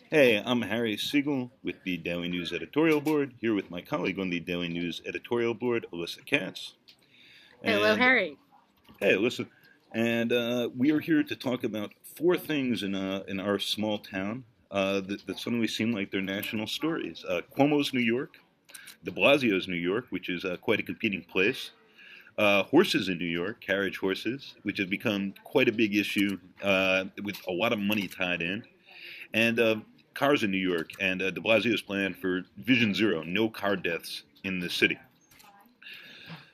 Hey, I'm Harry Siegel with the Daily News editorial board, here with my colleague on the Daily News editorial board, Alyssa Katz. Hello, And Harry. hey, Alyssa, and we are here to talk about four things in our small town that suddenly seem like they're national stories. Cuomo's New York, de Blasio's New York, which is quite a competing place. Horses in New York, carriage horses, which has become quite a big issue with a lot of money tied in. And cars in New York, and de Blasio's plan for Vision Zero, no car deaths in the city.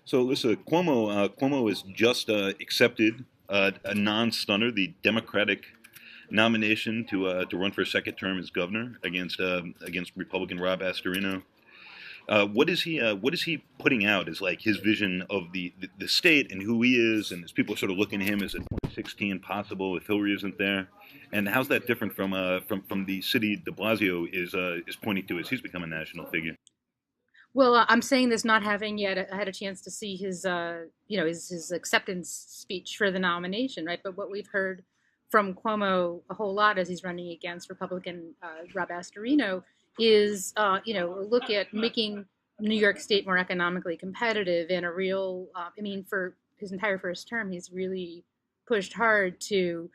So, listen, Cuomo has just accepted a non-stunner, the Democratic nomination to run for a second term as governor against Republican Rob Astorino. What is he putting out as like his vision of the state and who he is, and as people are sort of looking at him as a 2016 possible if Hillary isn't there, and how's that different from the city De Blasio is pointing to as he's become a national figure? Well, I'm saying this not having yet had a chance to see his acceptance speech for the nomination, right? But what we've heard from Cuomo a whole lot as he's running against Republican Rob Astorino is, a look at making New York State more economically competitive and a real. For his entire first term, he's really pushed hard to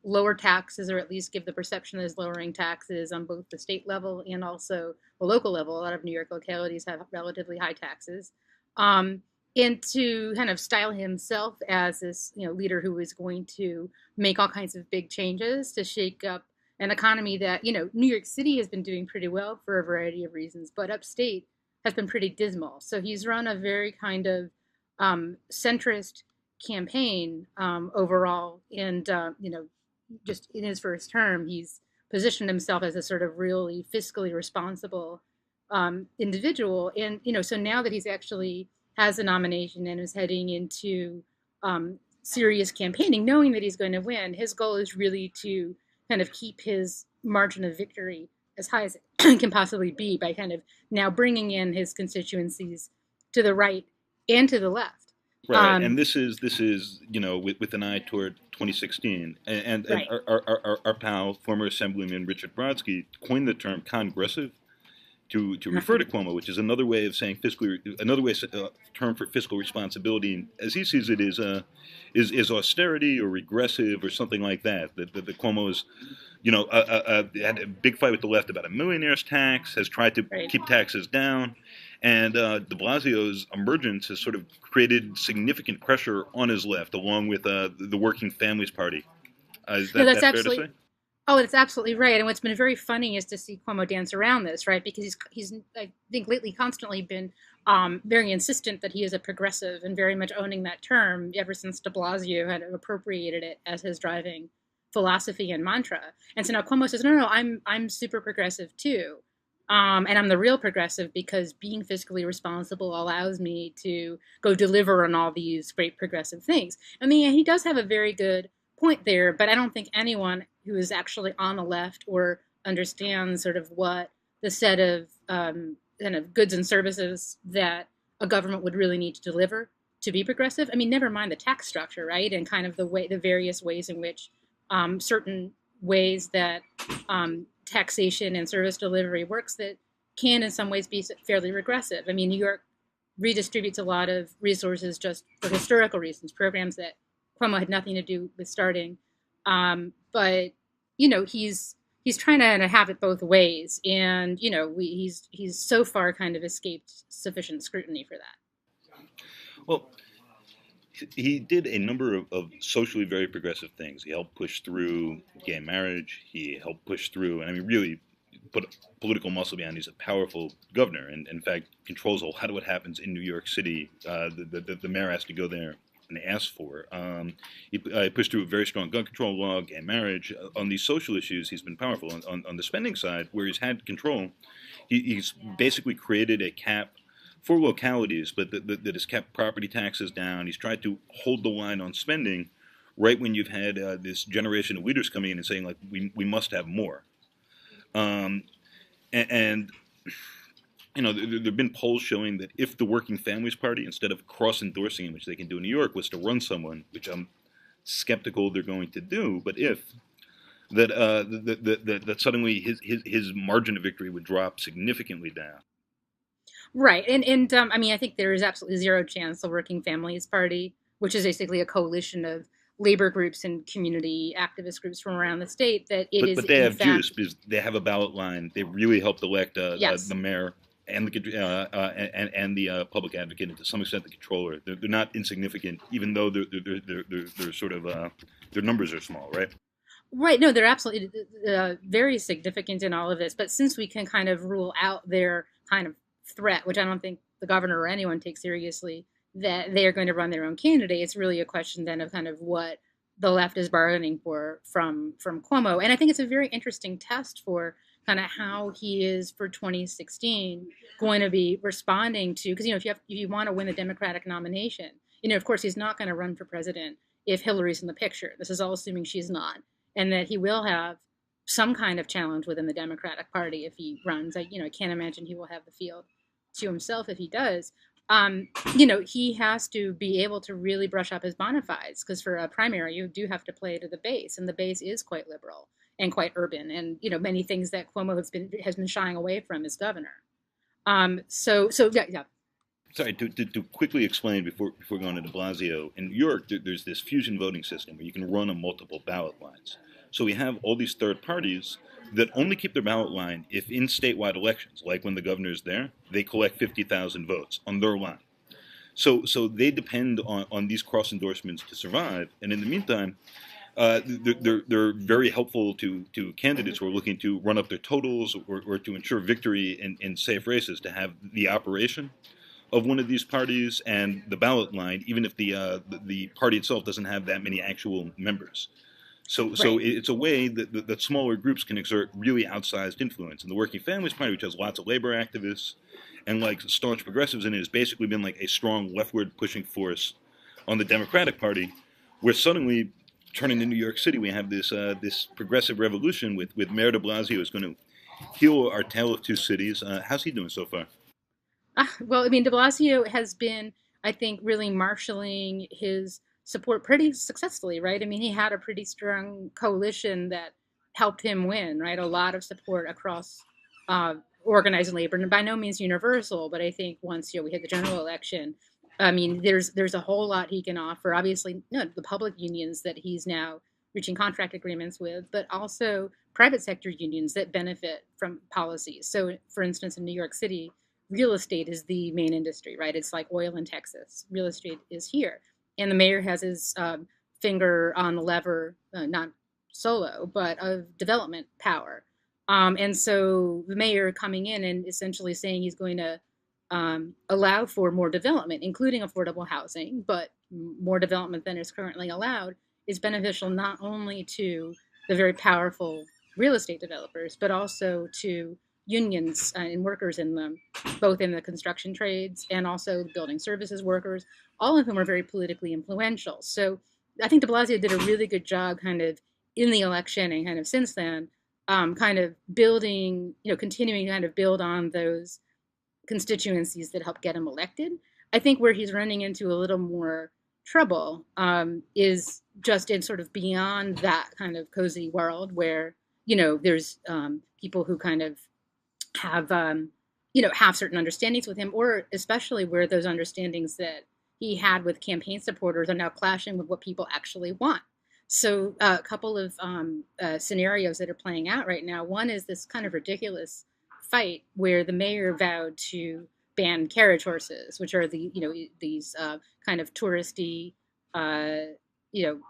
lower taxes, or at least give the perception that he's lowering taxes on both the state level and also the local level. A lot of New York localities have relatively high taxes. Um, and to kind of style himself as this, leader who is going to make all kinds of big changes to shake up an economy that, New York City has been doing pretty well for a variety of reasons, but upstate has been pretty dismal. So he's run a very kind of centrist campaign overall, and just in his first term, he's positioned himself as a sort of really fiscally responsible individual. And so now that he's actually has a nomination and is heading into serious campaigning, knowing that he's going to win, his goal is really to kind of keep his margin of victory as high as it can possibly be by kind of now bringing in his constituencies to the right and to the left. Right, and this is with an eye toward 2016, and Right. our pal, former Assemblyman Richard Brodsky, coined the term congressive to refer to Cuomo, which is another way of saying another way term for fiscal responsibility, as he sees it, is austerity or regressive or something like that. The Cuomo is, had a big fight with the left about a millionaire's tax, has tried to Right. keep taxes down, and De Blasio's emergence has sort of created significant pressure on his left, along with the Working Families Party. Is No, that that's that fair to actually say? Oh, it's absolutely right. And what's been very funny is to see Cuomo dance around this, right? Because he's I think lately constantly been very insistent that he is a progressive and very much owning that term ever since De Blasio had appropriated it as his driving philosophy and mantra. And so now Cuomo says, no, no, I'm super progressive too. And I'm the real progressive because being fiscally responsible allows me to go deliver on all these great progressive things. I mean, he does have a very good point there, but I don't think anyone who is actually on the left or understands sort of what the set of kind of goods and services that a government would really need to deliver to be progressive. I mean, never mind the tax structure, right, and kind of the various ways in which certain ways that taxation and service delivery works that can in some ways be fairly regressive. I mean, New York redistributes a lot of resources just for historical reasons, programs that Cuomo had nothing to do with starting. But he's trying to have it both ways, and he's so far kind of escaped sufficient scrutiny for that. Well, he did a number of socially very progressive things. He helped push through gay marriage. He helped push through, and I mean, really put political muscle behind. He's a powerful governor, and in fact controls a lot of what happens in New York City. The mayor has to go there and ask for. He pushed through a very strong gun control law, gay marriage. On these social issues, he's been powerful. On the spending side, where he's had control, he's basically created a cap for localities, but that has kept property taxes down. He's tried to hold the line on spending right when you've had this generation of leaders coming in and saying, like, we must have more. Um, and there have been polls showing that if the Working Families Party, instead of cross-endorsing him, which they can do in New York, was to run someone, which I'm skeptical they're going to do, but if that suddenly his margin of victory would drop significantly down. Right, and I mean, I think there is absolutely zero chance the Working Families Party, which is basically a coalition of labor groups and community activist groups from around the state, that it is But they in have juice fact, because they have a ballot line. They really helped elect the yes. mayor and the public advocate, and to some extent the controller. They're not insignificant, even though they're sort of their numbers are small, right? Right. No, they're absolutely very significant in all of this. But since we can kind of rule out their kind of threat, which I don't think the governor or anyone takes seriously, that they are going to run their own candidate, it's really a question then of kind of what the left is bargaining for from Cuomo. And I think it's a very interesting test for kind of how he is for 2016 going to be responding to, because if you want to win the Democratic nomination, of course he's not going to run for president if Hillary's in the picture. This is all assuming she's not, and that he will have some kind of challenge within the Democratic Party if he runs. I can't imagine he will have the field to himself if he does. He has to be able to really brush up his bona fides, because for a primary, you do have to play to the base, and the base is quite liberal and quite urban, and many things that Cuomo has been shying away from as governor. So yeah, yeah. Sorry, to quickly explain before going into Blasio, in New York, there's this fusion voting system where you can run on multiple ballot lines. So we have all these third parties that only keep their ballot line if in statewide elections, like when the governor's there, they collect 50,000 votes on their line. So they depend on these cross endorsements to survive. And in the meantime, they're very helpful to candidates who are looking to run up their totals or to ensure victory in safe races, to have the operation of one of these parties and the ballot line, even if the party itself doesn't have that many actual members. So Right. it's a way that smaller groups can exert really outsized influence. And the Working Families Party, which has lots of labor activists and like staunch progressives in it, has basically been like a strong leftward pushing force on the Democratic Party, where suddenly, turning to New York City, we have this progressive revolution with Mayor De Blasio is going to heal our tale of two cities. How's he doing so far? Well, I mean, De Blasio has been, I think, really marshaling his support pretty successfully, right? I mean, he had a pretty strong coalition that helped him win, right? A lot of support across uh, organized labor, and by no means universal, but I think once we hit the general election, I mean, there's a whole lot he can offer. Obviously, the public unions that he's now reaching contract agreements with, but also private sector unions that benefit from policies. So, for instance, in New York City, real estate is the main industry, right? It's like oil in Texas. Real estate is here. And the mayor has his finger on the lever, not solo, but of development power. And so the mayor coming in and essentially saying he's going to allow for more development, including affordable housing, but more development than is currently allowed, is beneficial not only to the very powerful real estate developers, but also to unions and workers in them, both in the construction trades and also building services workers, all of whom are very politically influential. So I think de Blasio did a really good job kind of in the election and kind of since then, kind of building, continuing to kind of build on those constituencies that helped get him elected. I think where he's running into a little more trouble is just in sort of beyond that kind of cozy world where, there's people who kind of have have certain understandings with him, or especially where those understandings that he had with campaign supporters are now clashing with what people actually want. So a couple of scenarios that are playing out right now. One is this kind of ridiculous fight where the mayor vowed to ban carriage horses, which are these kind of touristy you know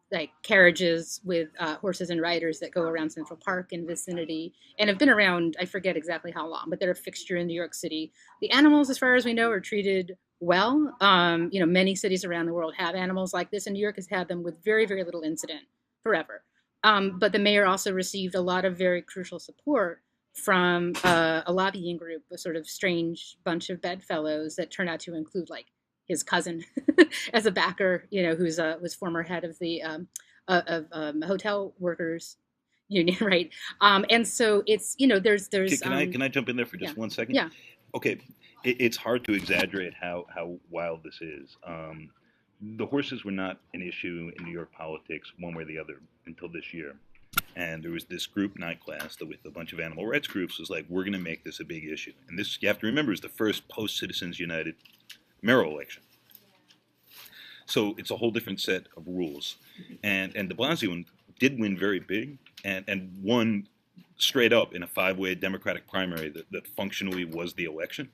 like carriages with horses and riders that go around Central Park and vicinity and have been around, I forget exactly how long, but they're a fixture in New York City. The animals, as far as we know, are treated well. Many cities around the world have animals like this, and New York has had them with very, very little incident forever. But the mayor also received a lot of very crucial support from a lobbying group, a sort of strange bunch of bedfellows that turned out to include like his cousin as a backer, who's was former head of the hotel workers union, right? And so it's there's Can I jump in there for yeah, just 1 second? yeah. Okay, it's hard to exaggerate how wild this is. The horses were not an issue in New York politics one way or the other until this year. And there was this group, Night Class, that with a bunch of animal rights groups was like, we're going to make this a big issue. And this, you have to remember, is the first post-Citizens United mayoral election. So it's a whole different set of rules. And de Blasio did win very big and won straight up in a five-way Democratic primary that functionally was the election,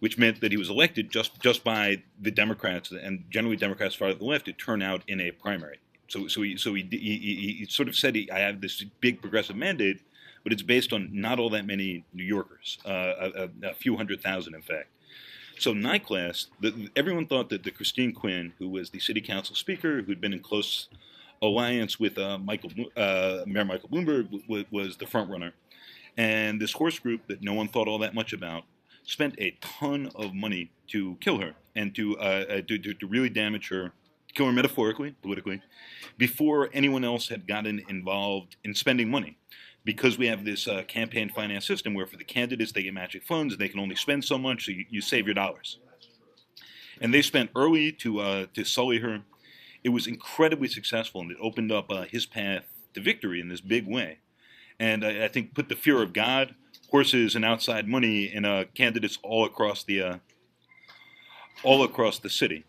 which meant that he was elected just by the Democrats, and generally Democrats far to the left, to turn out in a primary. He sort of said, I have this big progressive mandate, but it's based on not all that many New Yorkers, a few 100,000 in fact. So Night Class, everyone thought that the Christine Quinn, who was the city council speaker, who'd been in close alliance with Mayor Michael Bloomberg, was the front runner. And this horse group that no one thought all that much about spent a ton of money to kill her and to really damage her, kill her metaphorically, politically, before anyone else had gotten involved in spending money. Because we have this campaign finance system where for the candidates they get magic funds and they can only spend so much, so you save your dollars. And they spent early to sully her. It was incredibly successful, and it opened up his path to victory in this big way. And I think put the fear of God, horses, and outside money in candidates all across the city.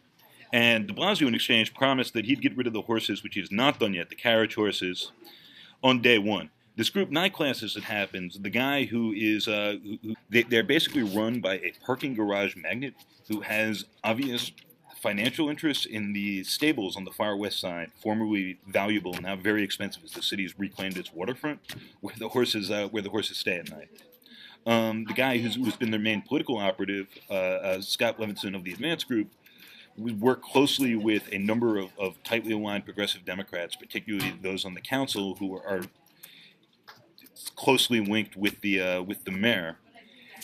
And de Blasio, in exchange, promised that he'd get rid of the horses, which he has not done yet, the carriage horses, on day one. This group, Night Class, as it happens, the guy who is, they're basically run by a parking garage magnate who has obvious financial interests in the stables on the far west side, formerly valuable, now very expensive, as the city's reclaimed its waterfront, where the horses stay at night. The guy who's been their main political operative, Scott Levinson of the Advance Group, we work closely with a number of tightly aligned progressive Democrats, particularly those on the council who are closely linked with the mayor.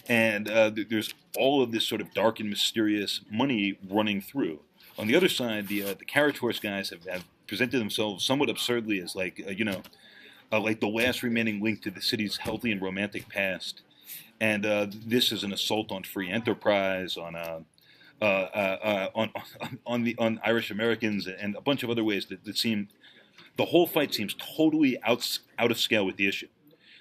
And there's all of this sort of dark and mysterious money running through. On the other side, the carriage horse guys have presented themselves somewhat absurdly as like the last remaining link to the city's healthy and romantic past. And this is an assault on free enterprise, on Irish Americans, and a bunch of other ways that seem, the whole fight seems totally out of scale with the issue,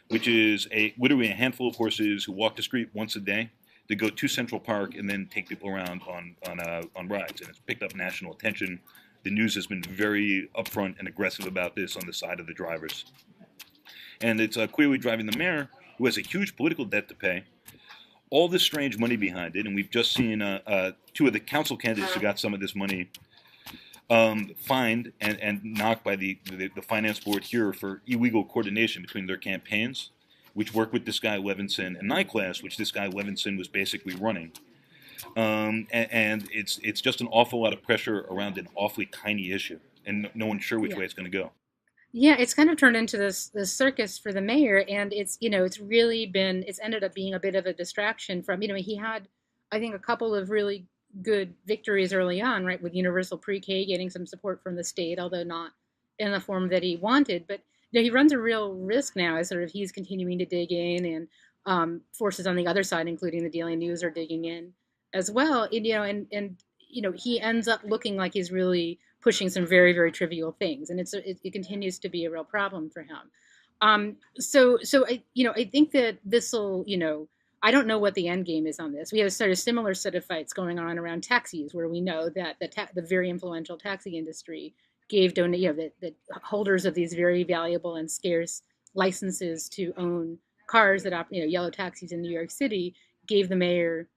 which is literally a handful of horses who walk the street once a day to go to Central Park and then take people around on rides. And it's picked up national attention. The news has been very upfront and aggressive about this on the side of the drivers. And it's clearly driving the mayor, who has a huge political debt to pay, all this strange money behind it. And we've just seen two of the council candidates who got some of this money fined and knocked by the finance board here for illegal coordination between their campaigns, which work with this guy Levinson, and Night Class, which this guy Levinson was basically running. And it's just an awful lot of pressure around an awfully tiny issue, and no one's sure which way it's going to go. Yeah, it's kind of turned into this circus for the mayor, and it's ended up being a bit of a distraction from, he had, I think, a couple of really good victories early on, right, with universal pre-K getting some support from the state, although not in the form that he wanted. But he runs a real risk now as sort of he's continuing to dig in, and forces on the other side, including the Daily News, are digging in as well. And he ends up looking like he's really pushing some very, very trivial things, and it continues to be a real problem for him. So I think that this will, I don't know what the end game is on this. We have a sort of similar set of fights going on around taxis, where we know that the very influential taxi industry gave the holders of these very valuable and scarce licenses to own cars that yellow taxis in New York City, gave the mayor,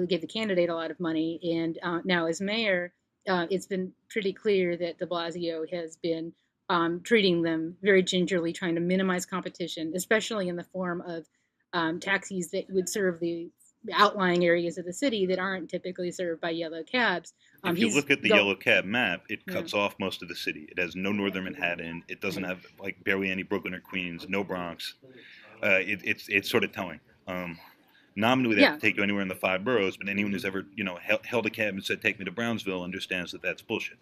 gave the candidate a lot of money, and now as mayor, it's been pretty clear that de Blasio has been treating them very gingerly, trying to minimize competition, especially in the form of taxis that would serve the outlying areas of the city that aren't typically served by yellow cabs. If you look at the yellow cab map, it cuts off most of the city. It has no northern Manhattan. It doesn't have like barely any Brooklyn or Queens, no Bronx. It's sort of telling. Nominally, they have to take you anywhere in the five boroughs, but anyone who's ever, held a cab and said, "Take me to Brownsville," understands that that's bullshit.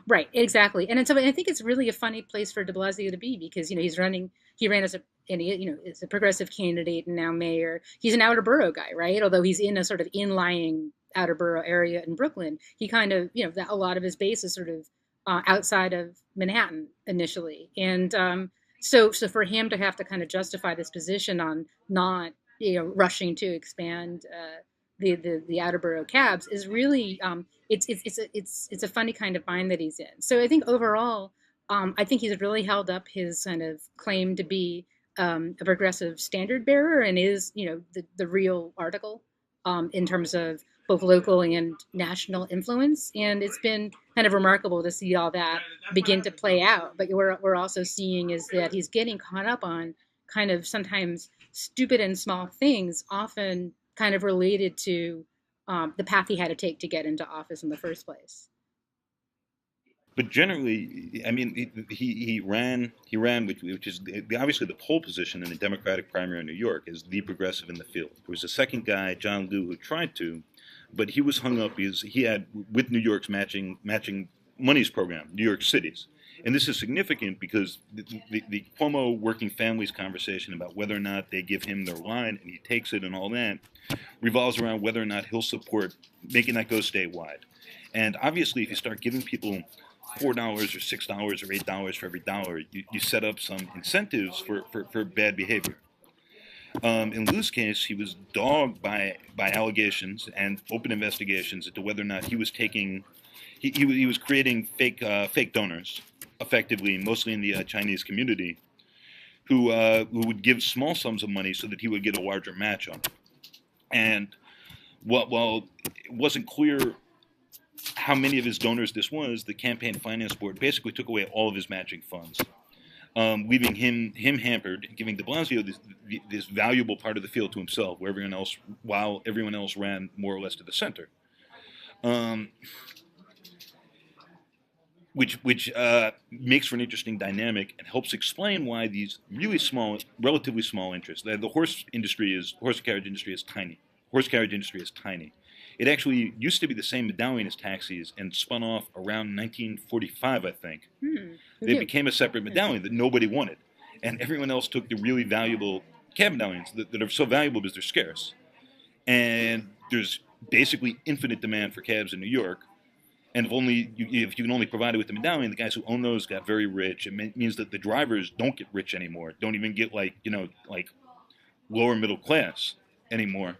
Right, exactly. And so I think it's really a funny place for de Blasio to be, because, he ran as as a progressive candidate and now mayor. He's an outer borough guy, right? Although he's in a sort of inlying outer borough area in Brooklyn, he kind of, a lot of his base is sort of outside of Manhattan initially, and so for him to have to kind of justify this position on not rushing to expand the outer borough cabs is really it's a funny kind of bind that he's in. So I think overall, I think he's really held up his kind of claim to be a progressive standard bearer and is the real article in terms of both local and national influence. And it's been kind of remarkable to see all that begin to play out. But we're also seeing is that he's getting caught up on kind of sometimes stupid and small things, often kind of related to the path he had to take to get into office in the first place. But generally, I mean, he ran, which is obviously the pole position in the Democratic primary in New York is the progressive in the field. There was a second guy, John Liu, who tried to, but he was hung up because he had with New York's matching monies program, New York City's. And this is significant because the Cuomo working families conversation about whether or not they give him their line and he takes it and all that revolves around whether or not he'll support making that go statewide. And obviously, if you start giving people $4 or $6 or $8 for every dollar, you set up some incentives for bad behavior. In Liu's case, he was dogged by allegations and open investigations into whether or not he was taking he was creating fake donors, effectively, mostly in the Chinese community, who would give small sums of money so that he would get a larger match on it. And while it wasn't clear how many of his donors this was, the campaign finance board basically took away all of his matching funds, leaving him hampered, giving de Blasio this valuable part of the field to himself, while everyone else ran more or less to the center. Which makes for an interesting dynamic and helps explain why these really small, relatively small interests. The horse carriage industry is tiny. Horse carriage industry is tiny. It actually used to be the same medallion as taxis and spun off around 1945, I think. They became a separate medallion that nobody wanted. And everyone else took the really valuable cab medallions that are so valuable because they're scarce. And there's basically infinite demand for cabs in New York. And if you can only provide it with the medallion, the guys who own those got very rich. It means that the drivers don't get rich anymore, don't even get like lower middle class anymore.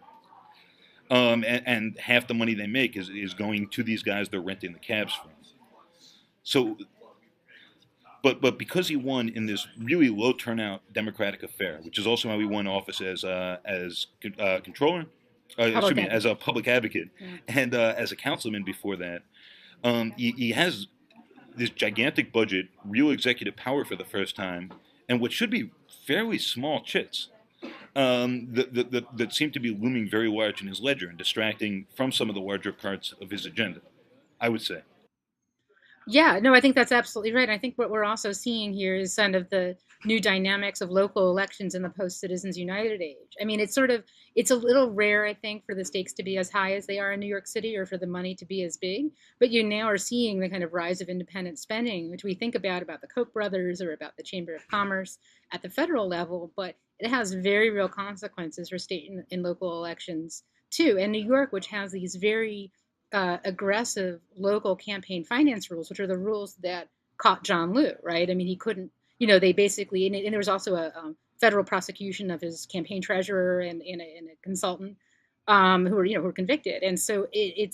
And half the money they make is going to these guys they're renting the cabs from. So, but because he won in this really low turnout Democratic affair, which is also how he won office as controller, as a public advocate, and as a councilman before that, he has this gigantic budget, real executive power for the first time, and what should be fairly small chits. That seem to be looming very large in his ledger and distracting from some of the larger parts of his agenda, I would say. Yeah, no, I think that's absolutely right. I think what we're also seeing here is kind of the new dynamics of local elections in the post-Citizens United age. I mean, it's a little rare, I think, for the stakes to be as high as they are in New York City or for the money to be as big. But you now are seeing the kind of rise of independent spending, which we think about the Koch brothers or about the Chamber of Commerce at the federal level, but it has very real consequences for state and local elections too. And New York, which has these very aggressive local campaign finance rules, which are the rules that caught John Liu, right? I mean, he couldn't, they basically, and there was also a federal prosecution of his campaign treasurer and a consultant who were convicted. And so you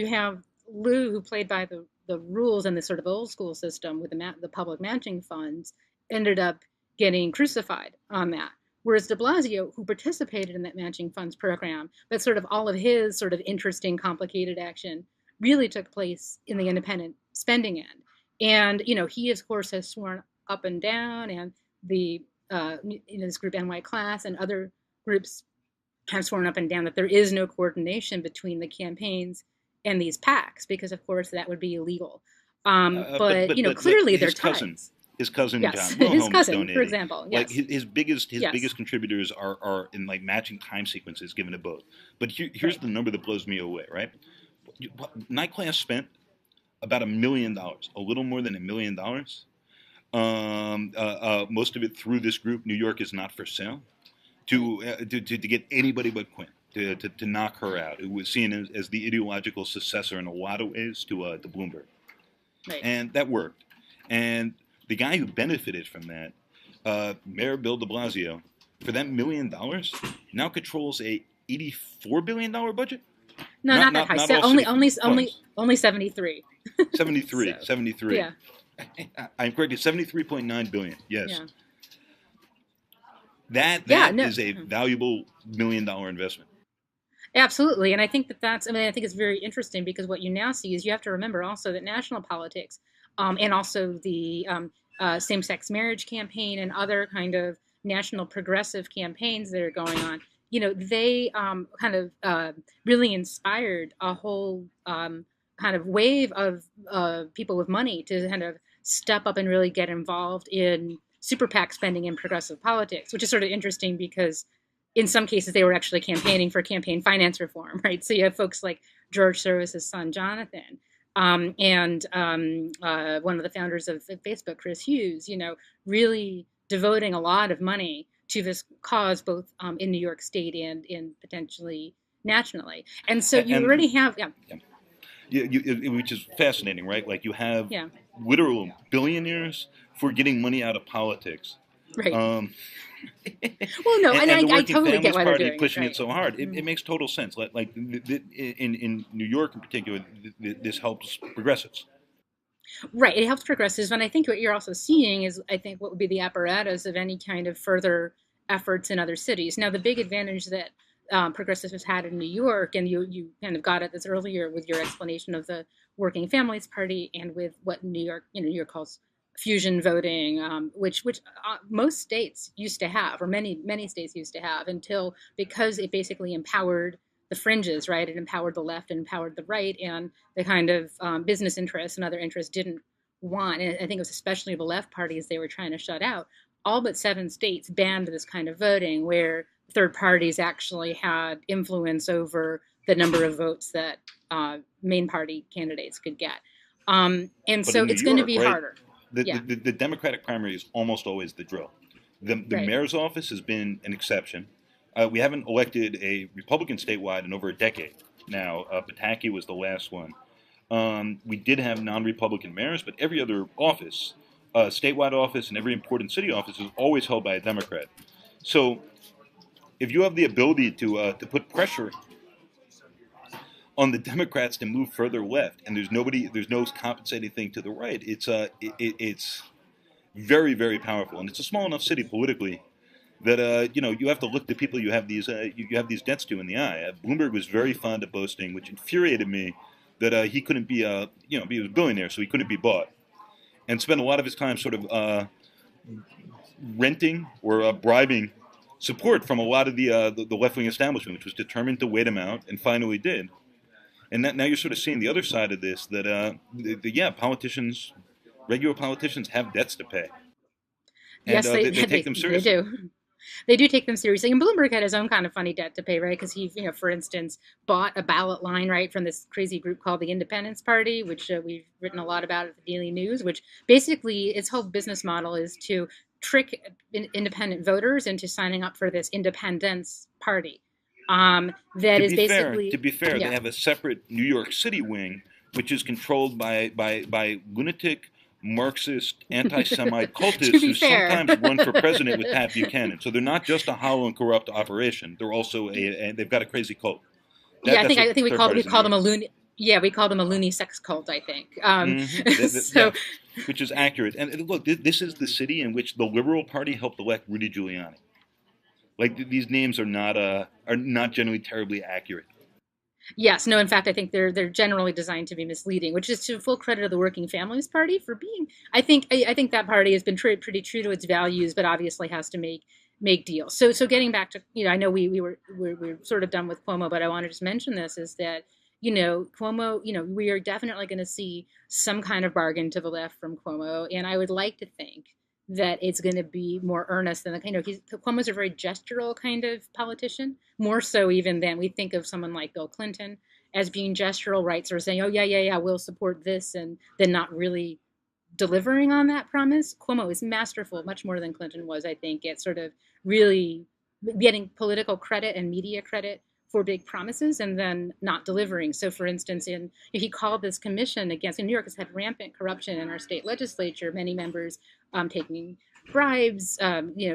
have Liu, who played by the rules and the sort of old school system with the public matching funds, ended up getting crucified on that. Whereas de Blasio, who participated in that matching funds program, but sort of all of his sort of interesting, complicated action really took place in the independent spending end. And, he, of course, has sworn up and down, and the this group NY Class and other groups have sworn up and down that there is no coordination between the campaigns and these PACs, because, of course, that would be illegal. But clearly they're ties. His cousin, yes. John Wilhelm, his cousin, donating. For example. Yes. Like his biggest contributors are in like matching time sequences given to both. But here's the number that blows me away, right? Night Class spent about $1 million, a little more than $1 million. Most of it through this group, New York is Not for Sale, to get anybody but Quinn, to knock her out. It was seen as the ideological successor in a lot of ways to Bloomberg. Right. and that worked. And the guy who benefited from that, Mayor Bill de Blasio, for that $1 million, now controls a $84 billion budget. No, Not not that not high. not So all city only funds. 73. 73, So 73. yeah, I'm correct. It's 73.9 billion. Yes, yeah, that yeah. that No. is a valuable $1 million investment. Absolutely. And I think that that's, I mean, I think it's very interesting because what you now see is you have to remember also that national politics and also the same sex marriage campaign and other kind of national progressive campaigns that are going on, they kind of really inspired a whole kind of wave of people with money to kind of step up and really get involved in super PAC spending in progressive politics, which is sort of interesting because in some cases they were actually campaigning for campaign finance reform, right? So you have folks like George Soros's son Jonathan, and one of the founders of Facebook, Chris Hughes, really devoting a lot of money to this cause, both in New York State and in potentially nationally. And so you And already have, yeah, which is fascinating, right? Like you have yeah, literal billionaires for getting money out of politics. right. Um, Well, no, and and the I Working totally get Families why they're Party doing it, pushing it right? so hard, it Mm. makes total sense. Like in New York in particular, this helps progressives. Right, it helps progressives, and I think what you're also seeing is, I think, what would be the apparatus of any kind of further efforts in other cities. Now, the big advantage that progressives has had in New York, and you kind of got at this earlier with your explanation of the Working Families Party, and with what New York calls fusion voting, which most states used to have, or many states used to have, until because it basically empowered the fringes, right? It empowered the left and empowered the right, and the kind of business interests and other interests didn't want. And I think it was especially the left parties they were trying to shut out. All but 7 states banned this kind of voting, where third parties actually had influence over the number of votes that main party candidates could get. And But so in New it's going to York, be right, harder. the, Yeah, the, the Democratic primary is almost always the drill. The right. mayor's office has been an exception. We haven't elected a Republican statewide in over a decade now. Pataki was the last one. We did have non-Republican mayors, but every other office, statewide office, and every important city office is always held by a Democrat. So if you have the ability to put pressure on the Democrats to move further left, and there's no compensating thing to the right, it's very very powerful, and it's a small enough city politically that you have to look the people you have these debts to in the eye. Bloomberg was very fond of boasting, which infuriated me, that he couldn't be he was a billionaire, so he couldn't be bought, and spent a lot of his time sort of renting or bribing support from a lot of the left wing establishment, which was determined to wait him out, and finally did. And now you're sort of seeing the other side of this, that politicians, regular politicians, have debts to pay, and Yes, they they take them they seriously. do. They do take them seriously. And Bloomberg had his own kind of funny debt to pay, right? Because he, for instance, bought a ballot line, right, from this crazy group called the Independence Party, which we've written a lot about at the Daily News, which basically its whole business model is to trick independent voters into signing up for this independence party. That is To basically, be fair, they yeah. have a separate New York City wing, which is controlled by lunatic, Marxist, anti-Semite To cultists be who fair. sometimes run for president with Pat Buchanan. So they're not just a hollow and corrupt operation; they're also they've got a crazy cult. Yeah, That's what I think third we parties in New call them York. a loony. Yeah, we call them a loony sex cult, I think. Yeah, So which is accurate. And look, this is the city in which the Liberal Party helped elect Rudy Giuliani. Like these names are not generally terribly accurate. yes, no. In fact, I think they're generally designed to be misleading, which is to full credit of the Working Families Party for being. I think that party has been pretty true to its values, but obviously has to make deals. So getting back to, I know we're sort of done with Cuomo, but I want to just mention this is that, Cuomo, we are definitely going to see some kind of bargain to the left from Cuomo, and I would like to think that it's going to be more earnest than the kind of, Cuomo's a very gestural kind of politician, more so even than we think of someone like Bill Clinton as being gestural, right? Sort of saying, oh, yeah, we'll support this, and then not really delivering on that promise. Cuomo is masterful, much more than Clinton was, I think, at sort of really getting political credit and media credit for big promises and then not delivering. So, for instance, he called this commission against, in New York has had rampant corruption in our state legislature, many members taking bribes,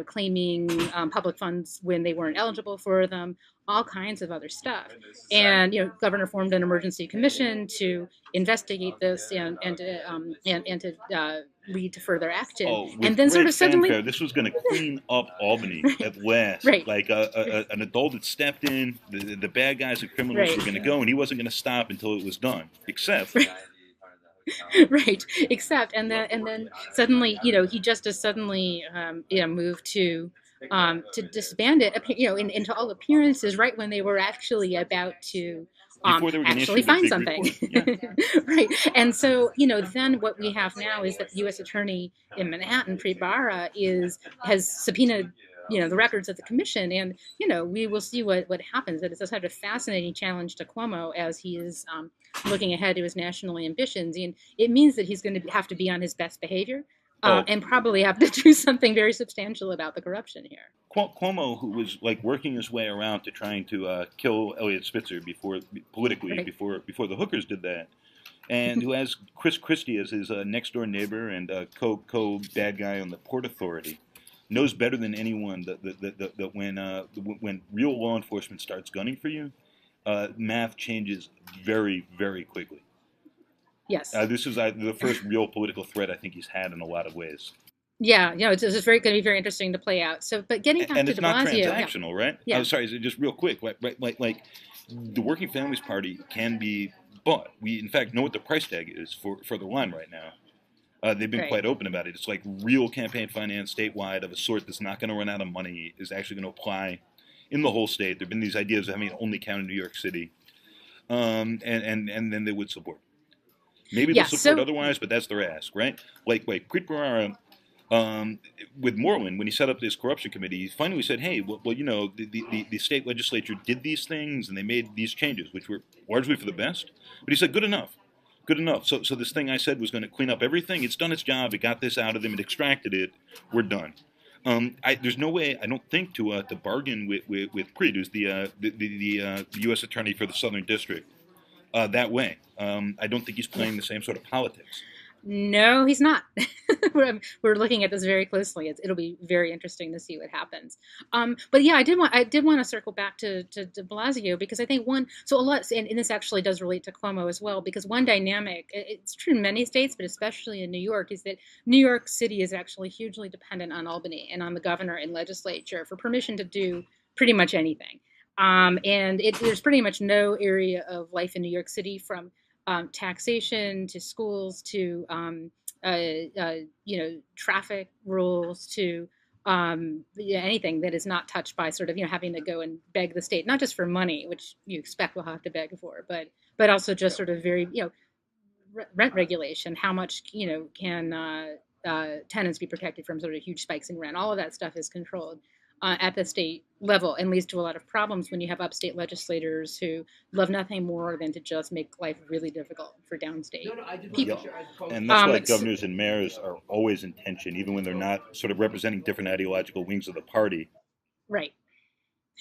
claiming public funds when they weren't eligible for them, all kinds of other stuff. And governor formed an emergency commission to investigate this and to lead to further action. Oh, with and then great sort of suddenly, fanfare, this was going to clean up Albany at last. Right. Like an adult had stepped in, the bad guys and criminals Right. were going to go, and he wasn't going to stop until it was done. Except, right. Except, and then suddenly, he just as suddenly, moved to disband it, into all appearances, right when they were actually about to before they were going to actually issue the find big something. report. Yeah. Right. And so, then what we have now is that the U.S. Attorney in Manhattan, Preet Bharara, has subpoenaed, the records of the commission. And, we will see what happens. It is such a fascinating challenge to Cuomo as he is looking ahead to his national ambitions. And it means that he's going to have to be on his best behavior. And probably have to do something very substantial about the corruption here. Cuomo, who was like working his way around to trying to kill Elliot Spitzer politically, Right. before the hookers did that, and who has Chris Christie as his next door neighbor and co bad guy on the Port Authority, knows better than anyone that when real law enforcement starts gunning for you, math changes very, very quickly. Yes. This is the first real political threat I think he's had in a lot of ways. Yeah, it's very going to be very interesting to play out. So, but getting back and to it's De not Blasio, transactional, right? Yeah. Oh, sorry, just real quick, like the Working Families Party can be bought. We in fact know what the price tag is for the line right now. They've been Right. quite open about it. It's like real campaign finance statewide of a sort that's not going to run out of money, is actually going to apply in the whole state. There have been these ideas of having it only count in New York City, and then they would support. Maybe they'll support otherwise, but that's their ask, right? Like Preet Bharara, with Moreland, when he set up this corruption committee, he finally said, hey, the state legislature did these things and they made these changes, which were largely for the best. But he said, good enough. Good enough. So this thing I said was going to clean up everything. It's done its job. It got this out of them. It extracted it. We're done. There's no way, I don't think, to bargain with Preet, who's the U.S. Attorney for the Southern District, that way. I don't think he's playing the same sort of politics. No, he's not. We're looking at this very closely. It'll be very interesting to see what happens. But yeah, I did want to circle back to De Blasio, because I think and this actually does relate to Cuomo as well, because one dynamic, it's true in many states, but especially in New York, is that New York City is actually hugely dependent on Albany and on the governor and legislature for permission to do pretty much anything. And there's pretty much no area of life in New York City, from taxation to schools to traffic rules to anything that is not touched by sort of having to go and beg the state, not just for money, which you expect we'll have to beg for, but also just sort of very rent regulation. How much can tenants be protected from sort of huge spikes in rent? All of that stuff is controlled at the state level, and leads to a lot of problems when you have upstate legislators who love nothing more than to just make life really difficult for downstate people. Yeah. And that's why governors and mayors are always in tension, even when they're not sort of representing different ideological wings of the party. Right.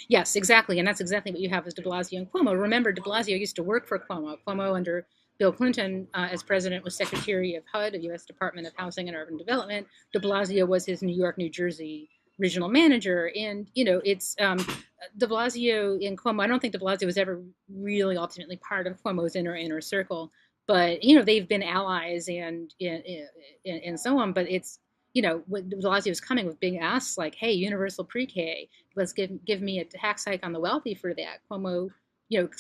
Yes, exactly. And that's exactly what you have with De Blasio and Cuomo. Remember, De Blasio used to work for Cuomo. Cuomo, under Bill Clinton, as president, was Secretary of HUD, the U.S. Department of Housing and Urban Development. De Blasio was his New York, New Jersey regional manager. And, it's De Blasio and Cuomo. I don't think De Blasio was ever really ultimately part of Cuomo's inner circle, but, they've been allies and so on. But it's, when De Blasio was coming with big asks like, hey, universal pre-K, let's give me a tax hike on the wealthy for that. Cuomo,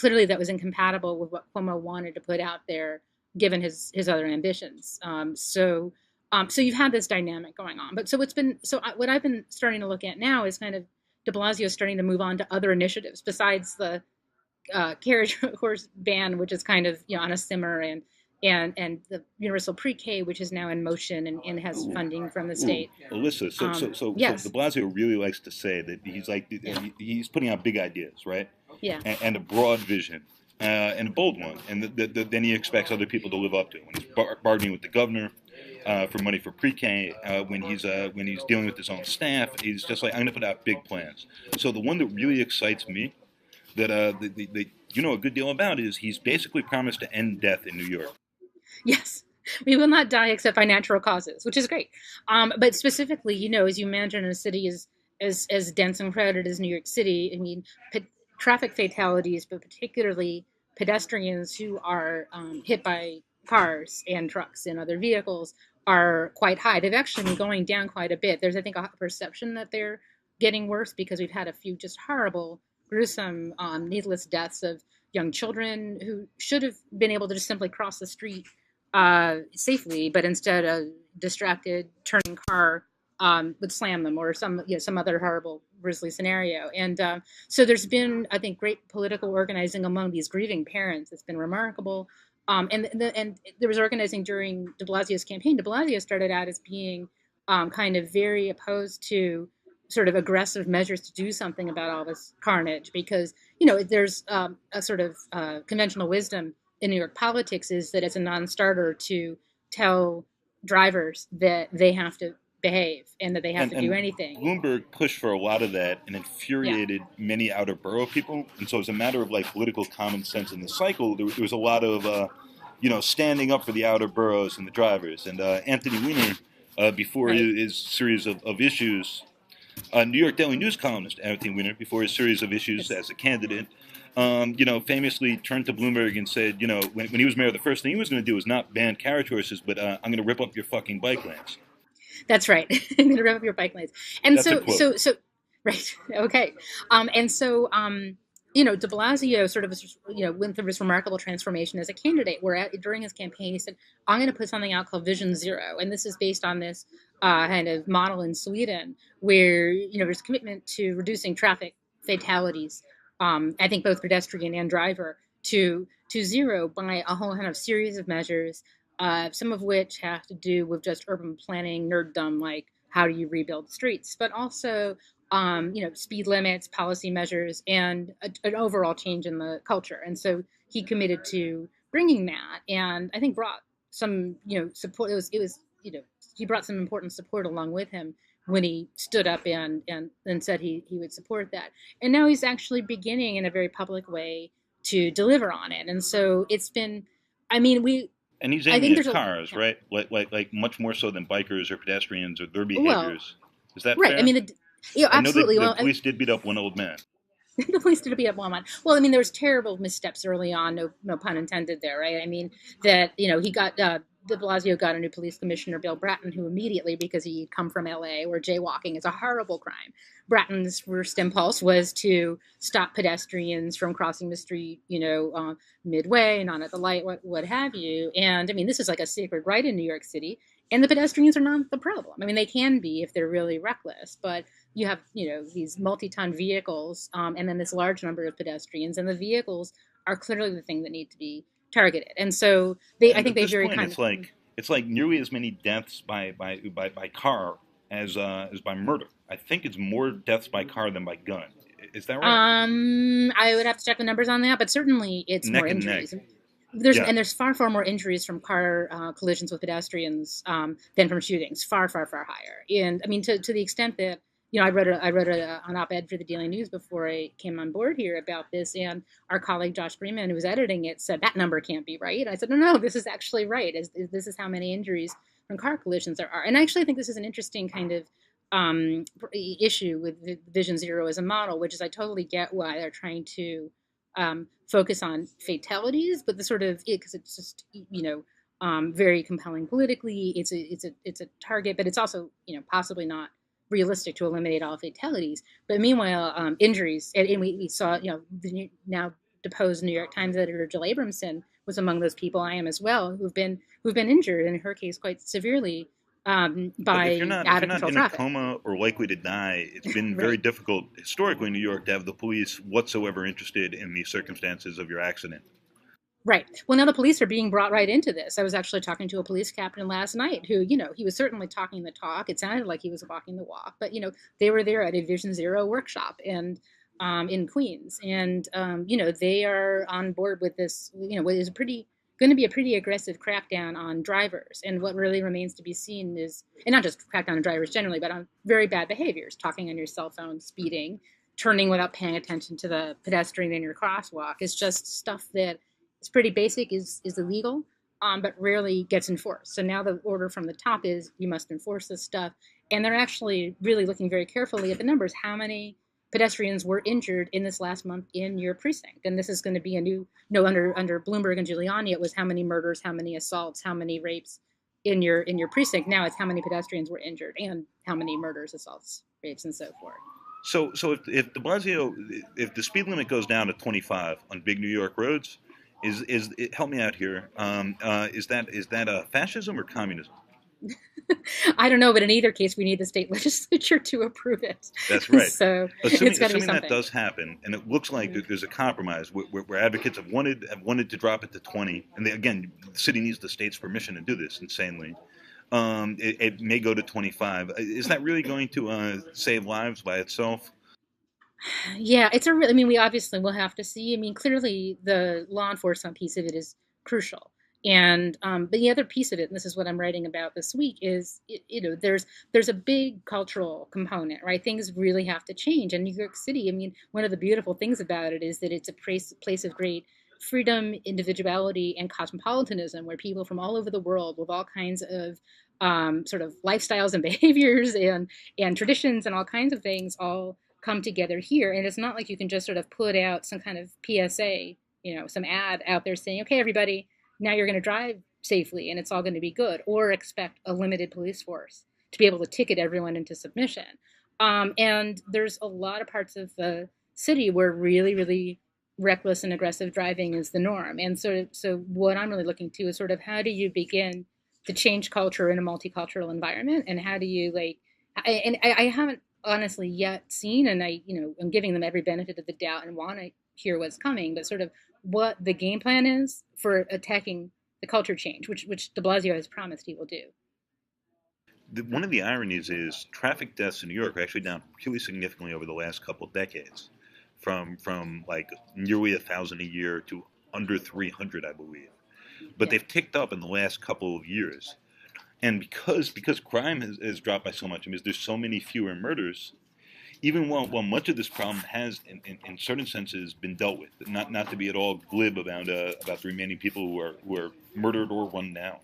clearly that was incompatible with what Cuomo wanted to put out there, given his other ambitions. So you've had this dynamic going on. But what I've been starting to look at now is kind of De Blasio starting to move on to other initiatives besides the carriage horse ban, which is kind of on a simmer, and the universal pre-K, which is now in motion and has funding from the state. Alyssa, so yes. De Blasio really likes to say that he's like he's putting out big ideas, right? Yeah. And a broad vision. And a bold one, and then he expects other people to live up to it. When he's bargaining with the governor for money for pre-K, when he's dealing with his own staff, he's just like, I'm going to put out big plans. So the one that really excites me that you know a good deal about is he's basically promised to end death in New York. Yes. We will not die except by natural causes, which is great. But specifically, as you imagine a city as dense and crowded as New York City, I mean, traffic fatalities, but particularly pedestrians who are hit by cars and trucks and other vehicles are quite high. They've actually been going down quite a bit. There's, I think, a perception that they're getting worse because we've had a few just horrible, gruesome, needless deaths of young children who should have been able to just simply cross the street safely, but instead a distracted turning car would slam them or some other horrible grisly scenario. And so there's been, I think, great political organizing among these grieving parents. It's been remarkable. And there was organizing during De Blasio's campaign. De Blasio started out as being kind of very opposed to sort of aggressive measures to do something about all this carnage because there's a sort of conventional wisdom in New York politics is that it's a non-starter to tell drivers that they have to behave and that they have to do anything. Bloomberg pushed for a lot of that and Yeah. infuriated many outer borough people. And so, as a matter of like political common sense in the cycle, there was a lot of standing up for the outer boroughs and the drivers. And Anthony Weiner, before Right. his series of issues, New York Daily News columnist Anthony Weiner, before his series of issues It's, as a candidate, famously turned to Bloomberg and said, when he was mayor, the first thing he was going to do was not ban carriage horses, but I'm going to rip up your fucking bike lanes. that's right. I'm going to rev up your bike lanes. And That's a quote. right. Okay. And so, De Blasio sort of, went through this remarkable transformation as a candidate where during his campaign, he said, I'm going to put something out called Vision Zero. And this is based on this kind of model in Sweden where, there's commitment to reducing traffic fatalities. I think both pedestrian and driver to zero by a whole kind of series of measures, some of which have to do with just urban planning nerddom, like how do you rebuild streets, but also speed limits, policy measures, and an overall change in the culture. And so he committed to bringing that, and I think brought some, support. It was, he brought some important support along with him when he stood up and said he would support that. And now he's actually beginning in a very public way to deliver on it. And so it's been, I mean, And he's I aiming think at there's cars, right? Like much more so than bikers or pedestrians or their well, behaviors. Is that right. I fair? mean, I know absolutely. the Well, police did beat up one old man. the police did beat up Walmart. Well, I mean, there was terrible missteps early on. No pun intended there, right? I mean, that he got De Blasio got a new police commissioner, Bill Bratton, who immediately, because he'd come from L.A., where jaywalking is a horrible crime, Bratton's first impulse was to stop pedestrians from crossing the street, midway, not at the light, what have you. And I mean, this is like a sacred right in New York City, and the pedestrians are not the problem. I mean, they can be if they're really reckless, but you have these multi-ton vehicles, and then this large number of pedestrians, and the vehicles are clearly the thing that need to be targeted. And so I And think at they this very point, kind of it's like nearly as many deaths by car as by murder. I think it's more deaths by car than by gun. Is that right? I would have to check the numbers on that, but certainly it's more Neck and neck. injuries. There's Yeah. and there's far more injuries from car collisions with pedestrians than from shootings. Far higher. And I mean to the extent that I wrote an op-ed for the Daily News before I came on board here about this, and our colleague Josh Freeman, who was editing it, said that number can't be right. And I said, no, this is actually right. This is how many injuries from car collisions there are. And I actually think this is an interesting kind of issue with Vision Zero as a model, which is I totally get why they're trying to focus on fatalities, but the sort of because it's just very compelling politically. It's a target, but it's also possibly not realistic to eliminate all fatalities. But meanwhile, injuries, and we saw the now deposed New York Times editor Jill Abramson was among those people. I am as well, who've been injured, in her case quite severely, But if by you're out of not control in a traffic. coma or likely to die, it's been very Right. difficult historically in New York to have the police whatsoever interested in the circumstances of your accident. Right. Well, now the police are being brought right into this. I was actually talking to a police captain last night who, he was certainly talking the talk. It sounded like he was walking the walk, but they were there at a Vision Zero workshop and in Queens, and they are on board with this. What is going to be a pretty aggressive crackdown on drivers. And what really remains to be seen is, and not just crackdown on drivers generally, but on very bad behaviors, talking on your cell phone, speeding, turning without paying attention to the pedestrian in your crosswalk is just stuff that is pretty basic, is illegal, but rarely gets enforced. So now the order from the top is you must enforce this stuff, and they're actually really looking very carefully at the numbers. How many pedestrians were injured in this last month in your precinct? And this is going to be a new, under Bloomberg and Giuliani, it was how many murders, how many assaults, how many rapes in your precinct. Now it's how many pedestrians were injured and how many murders, assaults, rapes, and so forth. So if De Blasio, if the speed limit goes down to 25 on big New York roads, help me out here? Is that a fascism or communism? I don't know, but in either case, we need the state legislature to approve it. That's right. So Assuming, it's got to be assuming that something. does happen, and it looks like there's a compromise where advocates have wanted to drop it to 20, and again, the city needs the state's permission to do this insanely. It may go to 25. Is that really going to save lives by itself? Yeah, it's a real. I mean, we obviously will have to see. I mean, clearly the law enforcement piece of it is crucial, and but the other piece of it, and this is what I'm writing about this week, is there's a big cultural component, right? Things really have to change, and New York City. I mean, one of the beautiful things about it is that it's a place of great freedom, individuality, and cosmopolitanism, where people from all over the world with all kinds of sort of lifestyles and behaviors and traditions and all kinds of things all come together here. And it's not like you can just sort of put out some kind of PSA, some ad out there saying, okay, everybody, now you're going to drive safely and it's all going to be good, or expect a limited police force to be able to ticket everyone into submission. And there's a lot of parts of the city where really, really reckless and aggressive driving is the norm. And so what I'm really looking to is sort of how do you begin to change culture in a multicultural environment, and how do you I haven't honestly yet seen, and I'm giving them every benefit of the doubt and want to hear what's coming, but sort of what the game plan is for attacking the culture change, which De Blasio has promised he will do. One of the ironies is traffic deaths in New York are actually down really significantly over the last couple of decades, from like nearly 1,000 a year to under 300, I believe. But Yeah. they've ticked up in the last couple of years, and because crime has dropped by so much, I mean, there's so many fewer murders. Even while much of this problem has, in certain senses, been dealt with, not to be at all glib about the remaining people who are murdered or run down.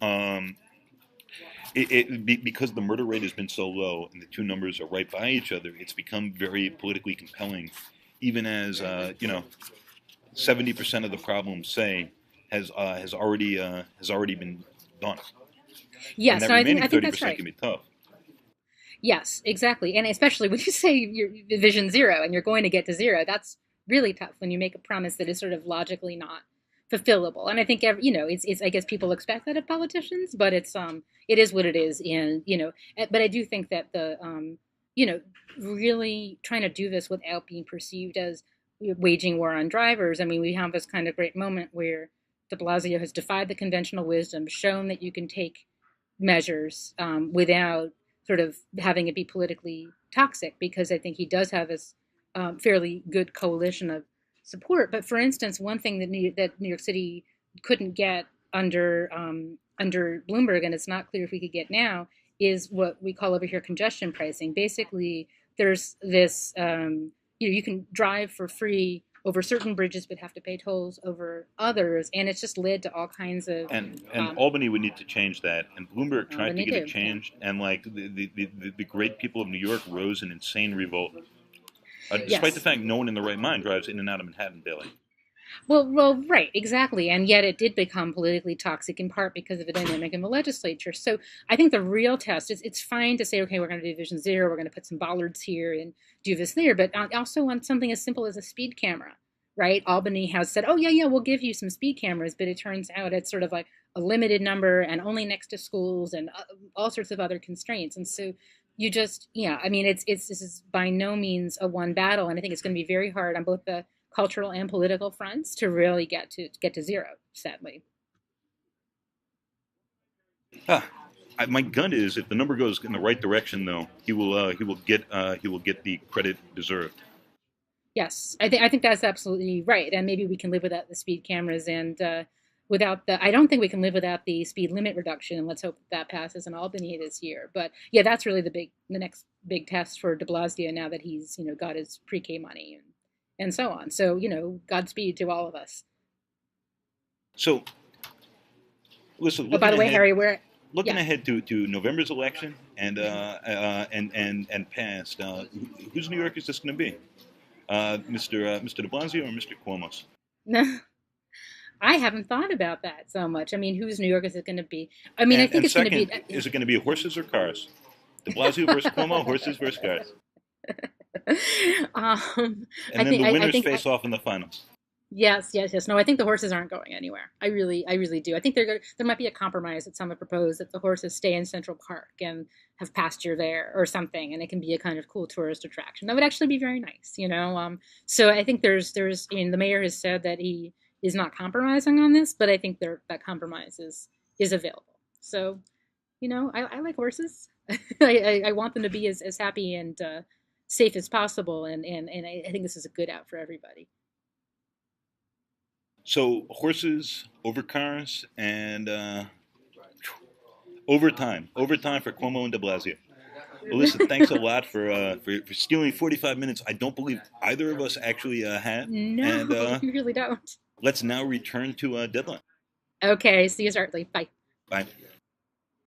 Um, because the murder rate has been so low and the two numbers are right by each other, it's become very politically compelling, even as 70% of the problem, say, has already been done, and Yes, that no, remaining I think thirty that's percent right. can be tough. Yes, exactly. And especially when you say you're vision zero and you're going to get to zero, that's really tough when you make a promise that is sort of logically not fulfillable. And I think it's I guess people expect that of politicians, but it is what it is. And but I do think that the you know really trying to do this without being perceived as waging war on drivers. I mean, we have this kind of great moment where De Blasio has defied the conventional wisdom, shown that you can take measures without sort of having it be politically toxic, because I think he does have this fairly good coalition of support. But for instance, one thing that New York City couldn't get under Bloomberg, and it's not clear if we could get now, is what we call over here congestion pricing. Basically, there's this you can drive for free over certain bridges but have to pay tolls over others, and it's just led to all kinds of And Albany would need to change that, and Bloomberg tried to they get it do. Yeah. changed, and like the great people of New York rose in insane revolt, despite the Yes. fact no one in the right mind drives in and out of Manhattan daily. Well, right, exactly, and yet it did become politically toxic in part because of the dynamic in the legislature. So I think the real test is it's fine to say, okay, we're going to do Vision Zero, we're going to put some bollards here and do this there, but also on something as simple as a speed camera, right? Albany has said, oh yeah, we'll give you some speed cameras, but it turns out it's sort of like a limited number and only next to schools and all sorts of other constraints, and so you just I mean it's this is by no means a one battle, and I think it's going to be very hard on both the cultural and political fronts to really get to zero, sadly. Ah, my gut is if the number goes in the right direction, though, he will get the credit deserved. Yes, I think that's absolutely right, and maybe we can live without the speed cameras. And without the. I don't think we can live without the speed limit reduction, and let's hope that passes in Albany this year. But yeah, that's really the next big test for De Blasio now that he's got his pre-K money and so on. So Godspeed to all of us. So, listen, Oh, by the way, Harry, looking yeah. ahead to November's election and past, whose New York is this going to be? Mr. De Blasio or Mr. Cuomo's? No, I haven't thought about that so much. I mean, whose New York is it going to be? I mean, I think And it's going to be. second, is it going to be horses or cars? De Blasio versus Cuomo, horses versus cars. And then the winners face off in the finals. Yes, yes, yes. No, I think the horses aren't going anywhere. I really do. I think there might be a compromise that some have proposed that the horses stay in Central Park and have pasture there or something, and it can be a kind of cool tourist attraction. That would actually be very nice. So I think I mean, the mayor has said that he is not compromising on this, but I think that compromise is available. So, I like horses. I want them to be as happy and safe as possible, and I think this is a good out for everybody. So horses over cars and overtime for Cuomo and De Blasio. Alyssa, thanks a lot for stealing 45 minutes. I don't believe either of us actually had. No, and you really don't. let's now return to Deadline. Okay, see you shortly. Bye. Bye.